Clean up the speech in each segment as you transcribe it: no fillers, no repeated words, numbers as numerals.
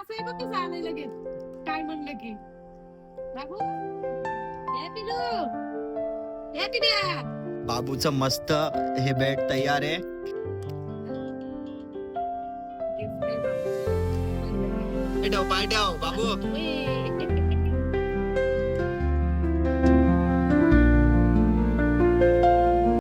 असं आहे बघ कसं आलंय लगेच काय म्हणलं की बाबू ए पिलू ए पिल्या बाबूचं मस्त हे बेड तयार आहे. पाय ठेव बाबू.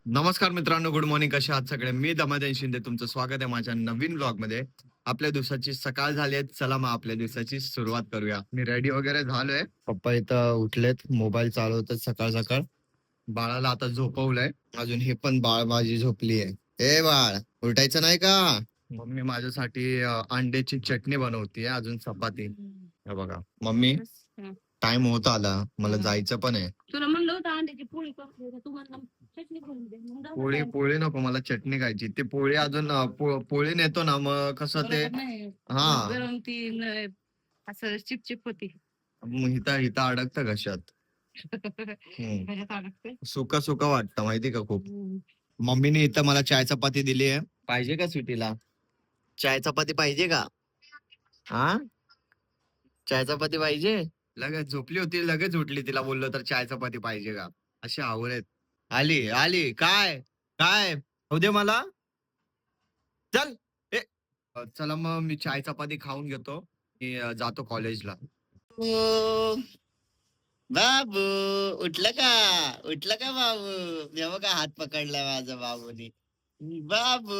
नमस्कार मित्रांनो, गुड मॉर्निंग. कसे आहात सगळे? मी दमादन शिंदे, तुमचं स्वागत आहे माझ्या नवीन ब्लॉग मध्ये. आपल्या दिवसाची सकाळ झाली आहे, चला मग आपल्या दिवसाची सुरुवात करूया. मी रेडी वगैरे झालोय. पप्पा इथं उठलेत, मोबाईल चालवतात सकाळ सकाळ. बाळाला आता झोपवलंय, अजून हे पण बाळ माझी झोपली आहे. ए बाळ, उठायचं नाही का? मम्मी माझ्यासाठी अंड्याची चटणी बनवतीये, अजून चपाती. हे बघा मम्मी, टाइम होत आला, मला जायचं पण आहे. तुला म्हणलं होतं अंड्याची पोळी कर, तू म्हणला चटणी करून दे. पोळी पोळी नको, मला चटणी खायची. ते पोळी अजून पोळी नेतो ना, मग कसं ते गरम ती असं चिपचिप होती. हिता हिता अडकतं कशात. सुका सुका वाटतं माहिती का खूप. मम्मीने इथं मला चाय चपाती दिली आहे. पाहिजे का स्वीटीला? चाय चपाती पाहिजे का? हा, चाय चपाती पाहिजे. लगेच झोपली होती, लगेच उठली. तिला बोललो तर चाय चपाती पाहिजे का, अशी आवड आहेत. आली आली. काय काय होऊ दे मला. चल. ए चला मग मी चाय चपाती खाऊन घेतो. मी जातो कॉलेजला. बाबू उठलं का? उठलं का बाबू? हे बघा हात पकडलाय माझा बाबूनी. बाबू.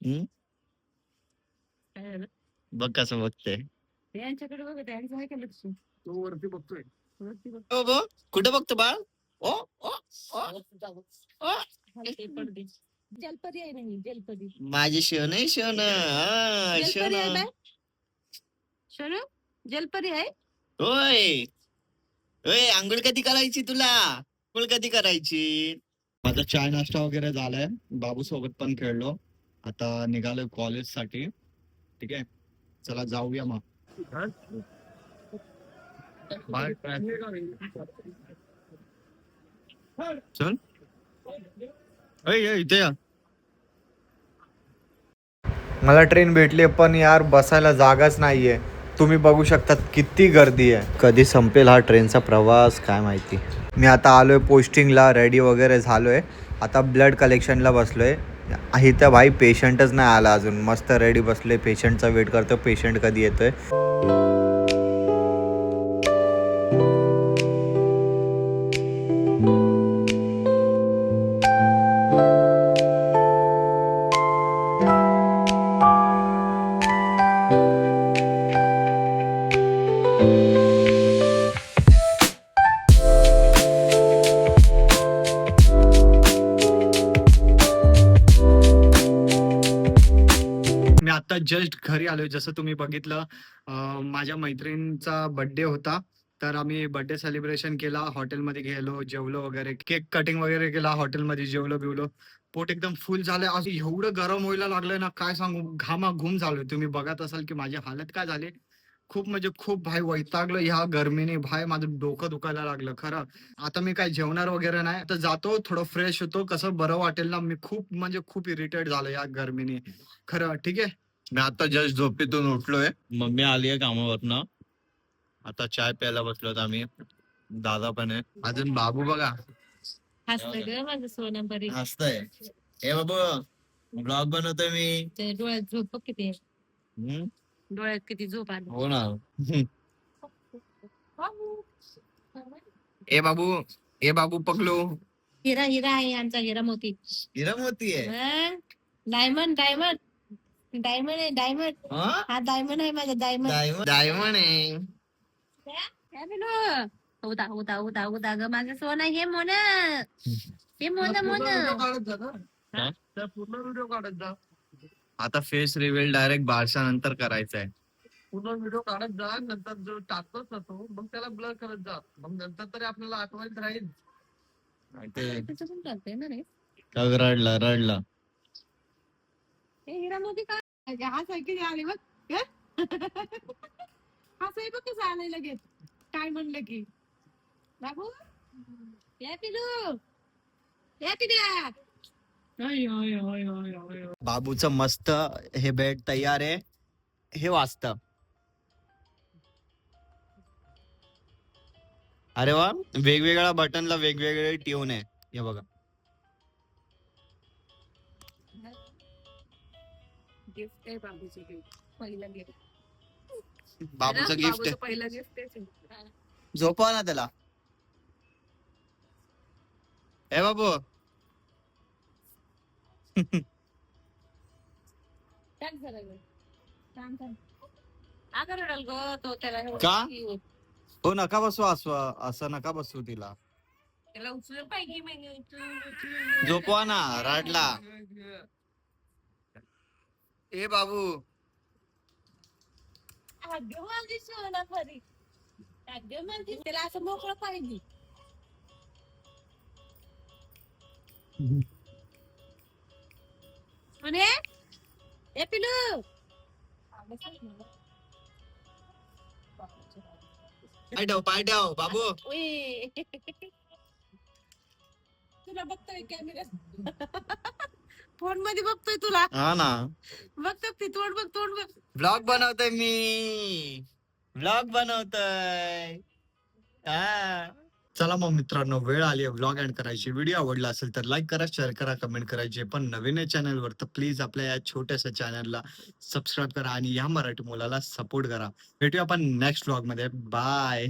हम्म? बघ कसं बघते. यांच्याकडे बघत आहे, यांचं आहे का लक्ष? तो वरती बघतोय. वरती बघ. ओ बो, कुठे बघतो बाळ? ओ ओ ओ ओ. ते पडदे. जलपरी आहे नाही, जलपरी. माझी शिवण आहे, शिवण. जलपरी आहे बाय. शोनू, जलपरी आहे. होय होय. आंघोळ कधी करायची तुला? आंघोळ कधी करायची? माझा चाय नाश्ता वगैरे झालाय. बाबू सोबत पण खेळलो. आता निघालोय कॉलेज साठी. ठीक आहे, चला जाऊया मग. चल. इथे या. मला ट्रेन भेटली पण यार बसायला जागाच नाहीये. तुम्ही बघू शकता किती गर्दी आहे. कधी संपेल हा ट्रेनचा प्रवास काय माहिती. मी आता आलोय पोस्टिंगला, रेडी वगैरे झालोय. आता ब्लड कलेक्शनला बसलोय. इथं भाई पेशंटच नाही आला अजून. मस्त रेडी बसलोय, पेशंटचा वेट करतो, पेशंट कधी येतोय. मी आता जस्ट घरी आलोय. जसं तुम्ही बघितलं, माझ्या मैत्रिणीचा बर्थडे होता, तर आम्ही बर्थडे सेलिब्रेशन केला. हॉटेलमध्ये गेलो, जेवलो वगैरे, केक कटिंग वगैरे केला, हॉटेलमध्ये जेवलो बिवलो. पोट एकदम फुल झालंय. असं एवढं गरम व्हायला लागलंय ना, काय सांगू. घामाघूम झालोय. तुम्ही बघत असाल की माझी हालत काय झाली. खूप म्हणजे खूप भाई वैतागलं ह्या गरमीने. भाई माझं डोकं दुखायला लागलं खरं. आता मी काय जेवणार वगैरे नाही. आता जातो, थोडं फ्रेश होतो, कसं बरं वाटेल ना. मी खूप म्हणजे खूप इरिटेट झालो या गरमीने खरं. ठीक आहे, मी आता जस्ट झोपेतून उठलोय. मम्मी आली आहे कामावरनं. आता चाय प्यायला बसलोत आम्ही. दादा पण आहे. अजून बाबू बघा हसतं ग माझं सोनं बरी. हसतय. हे बाबू, ब्लॉग बनवतोय मी. ते डोळ्यात झोप बघ किती आहे. हम्म? डोळ्यात किती झोप आली. हो ना. ए बाबू, ए बाबू पकलो. हिरा हिरा आहे आमचा, हिरा मोती. हिरा मोती आहे. डायमंड डायमंड डायमंड आहे, डायमंड. हा डायमंड आहे माझा, डायमंड. डायमंड आहे. उदा उदा उदा उदा ग माझं सोनं. हे मोन, हे मोन मोन. पूर्ण व्हिडिओ काढत जा. आता फेस रिव्हील डायरेक्ट बारशा नंतर करायचा आहे. पूर्ण व्हिडिओ काढत जा, नंतर जो टाकतोच ना तो, मग त्याला ब्लर करत जा. मग नंतर तरी आपल्याला आठवणीत राहील. रडला रडला. हिरा मोती काय हा सायकल आली बघ. हा साहेब कसं आलंय लगेच काय म्हणलं की बाबू या पिलू या पिल्या. बाबूचं मस्त हे बेड तयार आहे. हे वाजतं. अरे वा, वेगवेगळ्या बटनला वेगवेगळे ट्यून आहे. हे बघा. गिफ्ट आहे बाबूचं गिफ्ट. पहिलं गिफ्ट. बाबूचं गिफ्ट आहे. पहिलं गिफ्ट आहे. झोपवा ना त्याला. ए बाबू. काय झालं? काम कर. अगं रडल गं तो त्याला एवढं का? की होत. हो नका बसू असं नका बसू तिला. त्याला उचलून पाहिजे म्हणजे झोपवा ना, रडला. ए बाबू. अगं माझी सोना खरी. अगं माझी त्याला असं मोकळं पाहिजे. म्हणे ए पिलू. पाय ठेव बाबू. उई. तुला बघतोय कॅमेरा फोन मध्ये बघतोय तुला. हा ना. बघतो ती तोंड बघ. व्लॉग बनवतोय मी. व्लॉग बनवतोय. हा. चला मग मित्रांनो, वेळ आली आहे व्लॉग एंड करायची. व्हिडिओ आवडला असेल तर लाईक करा, शेअर करा, कमेंट करा. जे पण नवीन आहे चॅनलवर तर प्लीज आपल्या या छोट्याशा चॅनलला सबस्क्राईब करा आणि या मराठी मुलाला सपोर्ट करा. भेटूया आपण नेक्स्ट व्लॉग मध्ये. बाय.